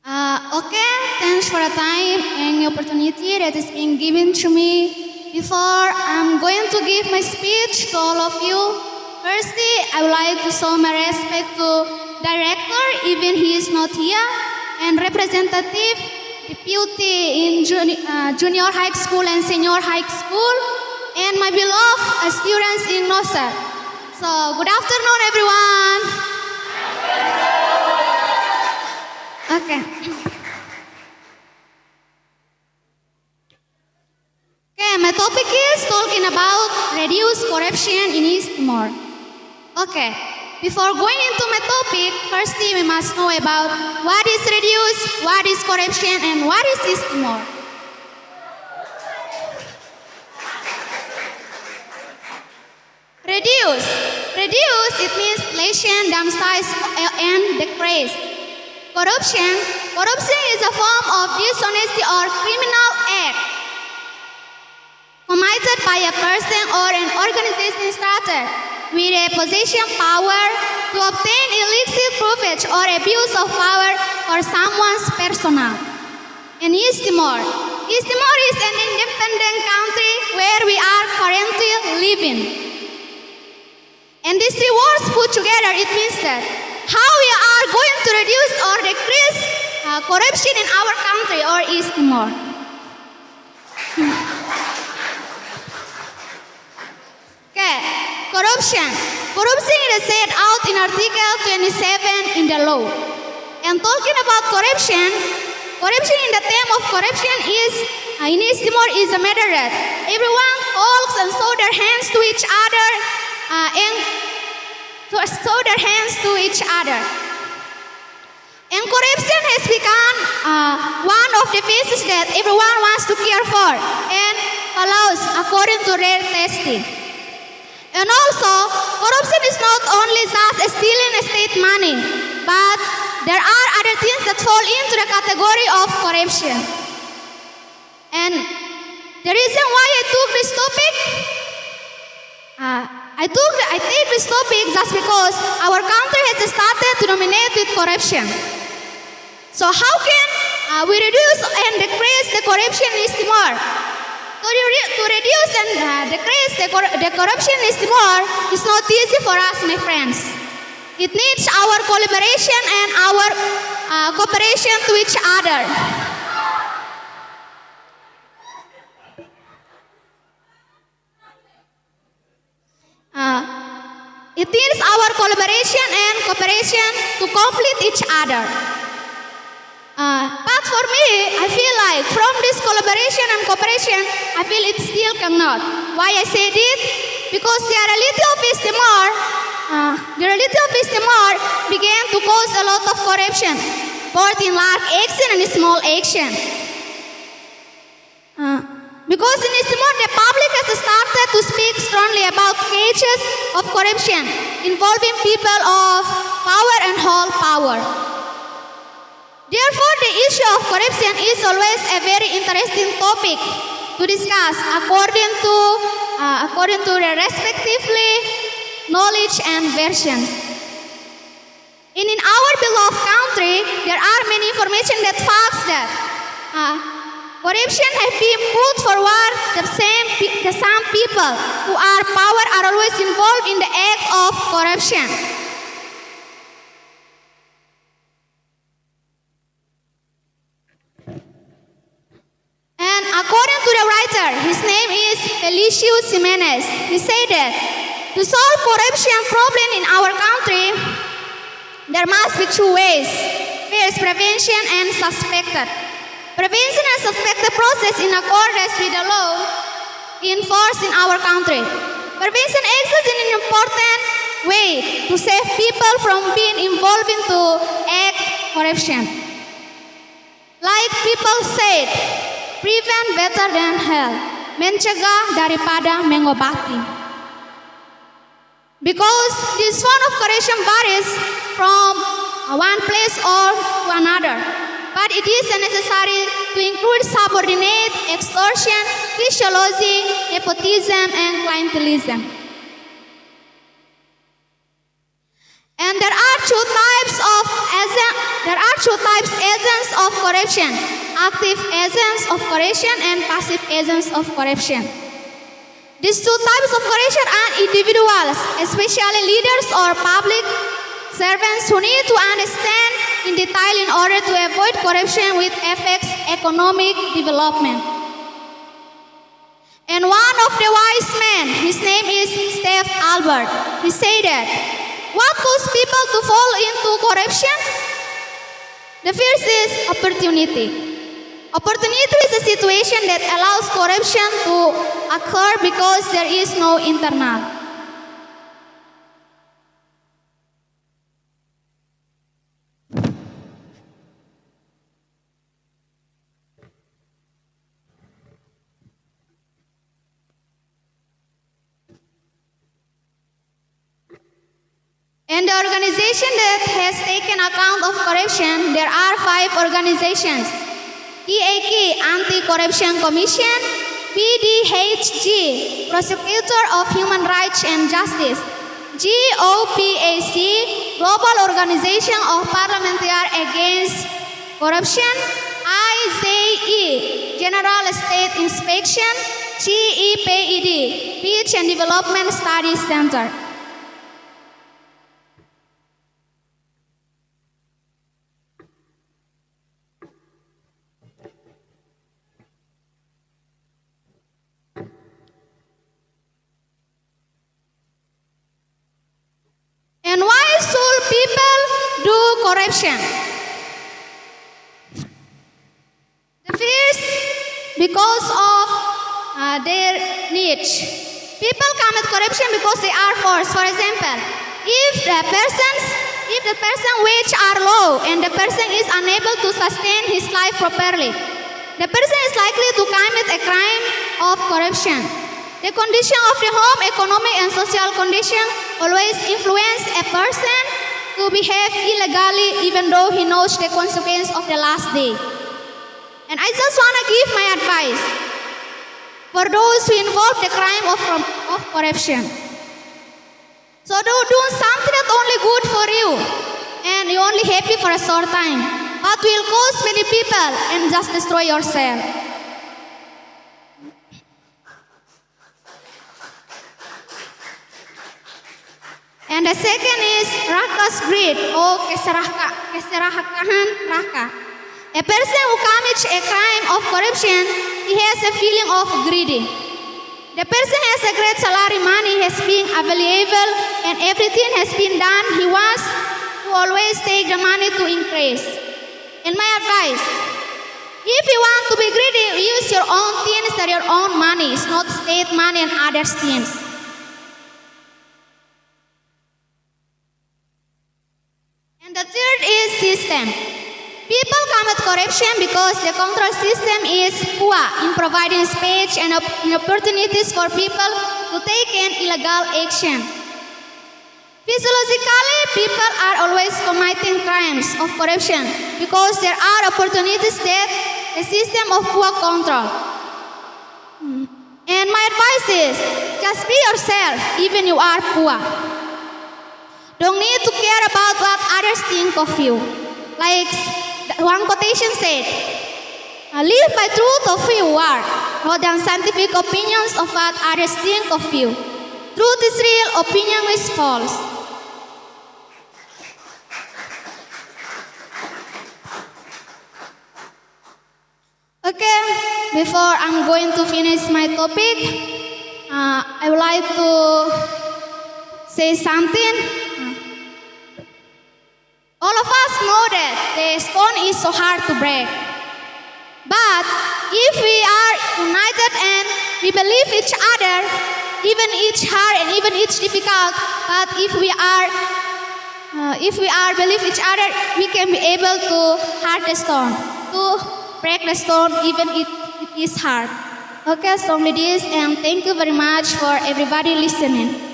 Okay, thanks for the time and the opportunity that is being given to me. Before I'm going to give my speech to all of you, firstly, I would like to show my respect to director, even he is not here, and representative, deputy in junior high school and senior high school, and my beloved students in NOSA. So, good afternoon, everyone. Okay. Okay, my topic is talking about reduce corruption in East Timor. Okay, before going into my topic, firstly we must know about what is reduce, what is corruption, and what is East Timor. Reduce, it means lessen, downsize, and decrease. Corruption is a form of dishonesty or criminal act committed by a person or an organization started with a possession power to obtain illicit profit or abuse of power for someone's personal. In East Timor is an independent country where we are currently living. And these three words put together, it means that how we are going to reduce or decrease corruption in our country or East Timor. Okay, corruption is set out in Article 27 in the law. And talking about corruption in the term of corruption is, in East Timor is a matter that everyone talks and show their hands to each other And corruption has become one of the faces that everyone wants to care for and follows according to their testing. And also, corruption is not only just stealing state money, but there are other things that fall into the category of corruption. And the reason why I took this topic, I take this topic just because our country has started to dominate with corruption. So how can we reduce and decrease the corruption in East Timor? To reduce and decrease the corruption in East Timor is not easy for us, my friends. It needs our collaboration and our cooperation to each other. It needs our collaboration and cooperation to complete each other. But for me, I feel like from this collaboration and cooperation, I feel it still cannot. Why I say this? Because the reality of East Timor began to cause a lot of corruption, both in large action and small action. Because in East Timor, the public has started to speak strongly about cases of corruption involving people of power and hold power. Therefore, the issue of corruption is always a very interesting topic to discuss according to the respectively knowledge and versions. And in our beloved country, there are many information that facts that corruption has been put forward. Some people who are power are always involved in the act of corruption. And according to the writer, his name is Felicius Jimenez. He said that to solve corruption problem in our country, there must be two ways. First, prevention and suspected. Prevention and suspected process in accordance with the law in force in our country. Prevention acts in an important way to save people from being involved into act corruption. Like people said, prevent better than heal. Mencegah daripada mengobati. Because this form of corruption varies from one place or to another. But it is necessary to include subordinate, extortion, physiology, nepotism, and clientelism. And there are two types agents of corruption: active agents of corruption and passive agents of corruption. These two types of corruption are individuals, especially leaders or public servants, who need to understand in detail in order to avoid corruption which affects economic development. And one of the wise men, his name is Steve Albert, he said that, what causes people to fall into corruption? The first is opportunity. Opportunity is a situation that allows corruption to occur because there is no internal. And the organization that has taken account of corruption, there are 5 organizations: EAK, Anti-Corruption Commission; BDHG, Prosecutor of Human Rights and Justice; GOPAC, Global Organization of Parliamentarians Against Corruption; IZE, General State Inspection; GEPED, Peace and Development Studies Center. And why should people do corruption? The first, because of their niche. People commit corruption because they are forced. For example, if the person wages are low and the person is unable to sustain his life properly, the person is likely to commit a crime of corruption. The condition of the home, economic and social condition always influence a person to behave illegally even though he knows the consequence of the last day. And I just want to give my advice for those who involve the crime of corruption. So don't do something that's only good for you and you're only happy for a short time, but will cause many people and just destroy yourself. And the second is rakas greed or keserakahan raka. A person who commits a crime of corruption, he has a feeling of greedy. The person has a great salary, money has been available, and everything has been done. He wants to always take the money to increase. And my advice, if you want to be greedy, use your own things or your own money, it's not state money and other things. And the third is system. People commit corruption because the control system is poor in providing space and opportunities for people to take an illegal action. Physiologically, people are always committing crimes of corruption because there are opportunities that the system of poor control. And my advice is, just be yourself even you are poor. Don't need to care about what others think of you. Like one quotation said, live by truth of who you are, not than scientific opinions of what others think of you. Truth is real, opinion is false. Okay, before I'm going to finish my topic, I would like to say something. All of us know that the stone is so hard to break. But if we are united and we believe each other, even each hard and even each difficult, but if we are believe each other, we can be able to hard the stone, to break the stone even if it is hard. Okay, so with this, and thank you very much for everybody listening.